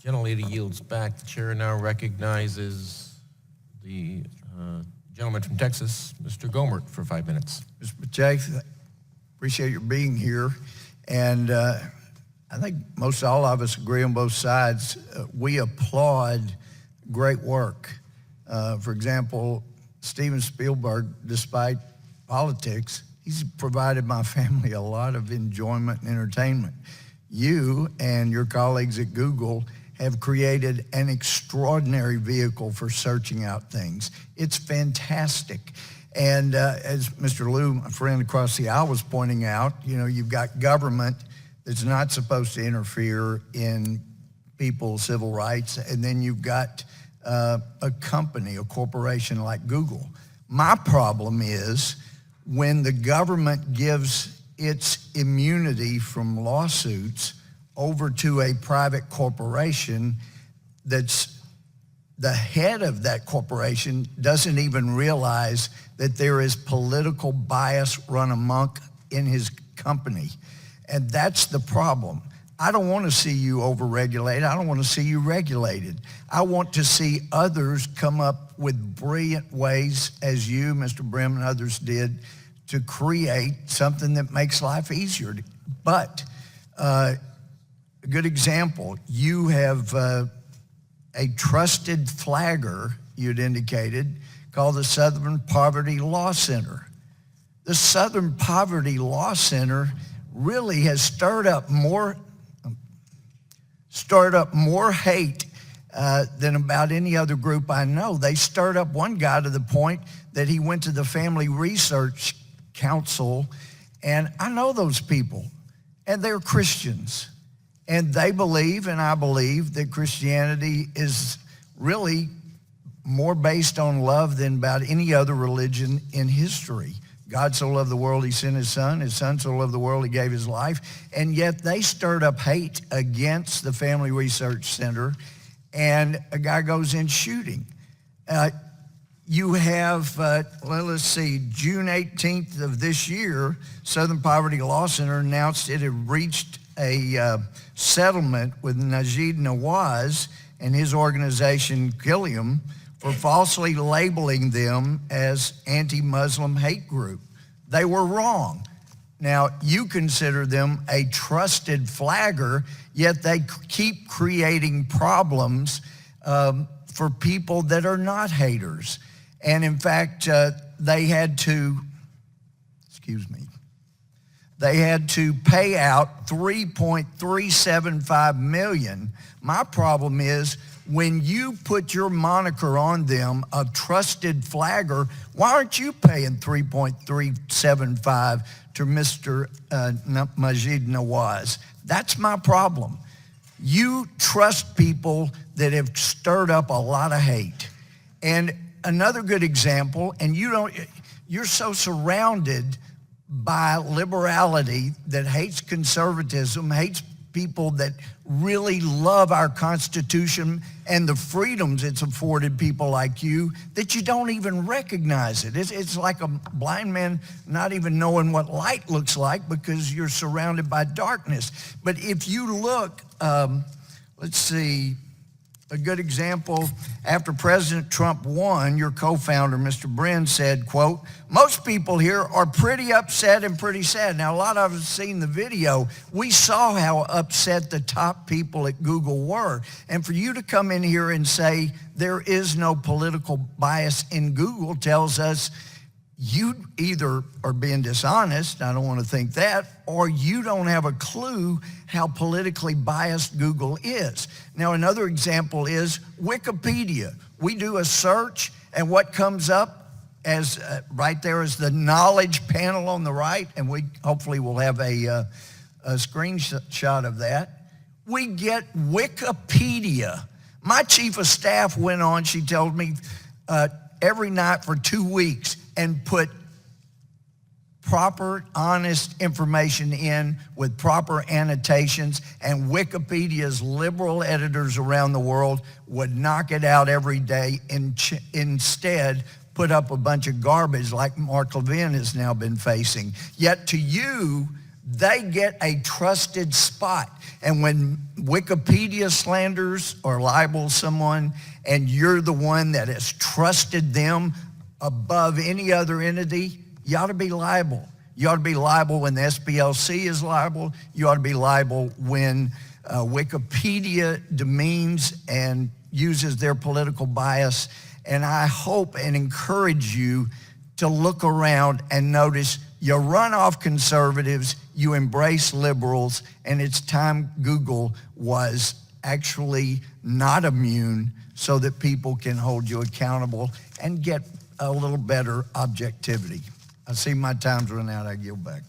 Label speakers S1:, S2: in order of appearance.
S1: Gentlelady yields back. The chair now recognizes the gentleman from Texas, Mr. Gohmert, for 5 minutes.
S2: Mr. Pichai, appreciate your being here. And I think most all of us agree on both sides. We applaud great work. For example, Steven Spielberg, despite politics, he's provided my family a lot of enjoyment and entertainment. You and your colleagues at Google have created an extraordinary vehicle for searching out things. It's fantastic. And as Mr. Lou, my friend across the aisle, was pointing out, you know, you've got government that's not supposed to interfere in people's civil rights, and then you've got a company, a corporation like Google. My problem is when the government gives its immunity from lawsuits over to a private corporation that's the head of that corporation doesn't even realize that there is political bias run amok in his company. And that's the problem. I don't want to see you overregulated. I don't want to see you regulated. I want to see others come up with brilliant ways, as you, Mr. Brim, and others did, to create something that makes life easier. But a good example, you have a trusted flagger, you'd indicated, called the Southern Poverty Law Center. The Southern Poverty Law Center really has stirred up more hate than about any other group I know. They stirred up one guy to the point that he went to the Family Research Council, and I know those people, and they're Christians. And they believe, and I believe, that Christianity is really more based on love than about any other religion in history. God so loved the world, he sent his son so loved the world, he gave his life. And yet they stirred up hate against the Family Research Center, and a guy goes in shooting. You have, let's see, June 18th of this year, Southern Poverty Law Center announced it had reached a settlement with Najib Nawaz and his organization, Gilliam, for falsely labeling them as anti-Muslim hate group. They were wrong. Now, you consider them a trusted flagger, yet they keep creating problems for people that are not haters. And in fact, they had to pay out $3.375 million. My problem is when you put your moniker on them, a trusted flagger, why aren't you paying $3.375 to Mr. Majid Nawaz? That's my problem. You trust people that have stirred up a lot of hate. And another good example, and you're so surrounded by liberality that hates conservatism, hates people that really love our Constitution and the freedoms it's afforded people like you, that you don't even recognize it. It's like a blind man not even knowing what light looks like because you're surrounded by darkness. But if you look, let's see, a good example, after President Trump won, your co-founder, Mr. Brin, said, quote, "Most people here are pretty upset and pretty sad." Now, a lot of us have seen the video. We saw how upset the top people at Google were. And for you to come in here and say there is no political bias in Google tells us you either are being dishonest, I don't want to think that, or you don't have a clue how politically biased Google is. Now, another example is Wikipedia. We do a search, and what comes up as right there is the knowledge panel on the right, and we hopefully will have a screenshot of that. We get Wikipedia. My chief of staff went on, she told me, every night for 2 weeks, and put proper, honest information in with proper annotations, and Wikipedia's liberal editors around the world would knock it out every day and instead put up a bunch of garbage like Mark Levin has now been facing. Yet to you, they get a trusted spot. And when Wikipedia slanders or libels someone, and you're the one that has trusted them above any other entity, you ought to be liable. You ought to be liable when the SPLC is liable. You ought to be liable when Wikipedia demeans and uses their political bias. And I hope and encourage you to look around and notice you run off conservatives, you embrace liberals, and it's time Google was actually not immune so that people can hold you accountable and get a little better objectivity. I see my time's run out. I yield back.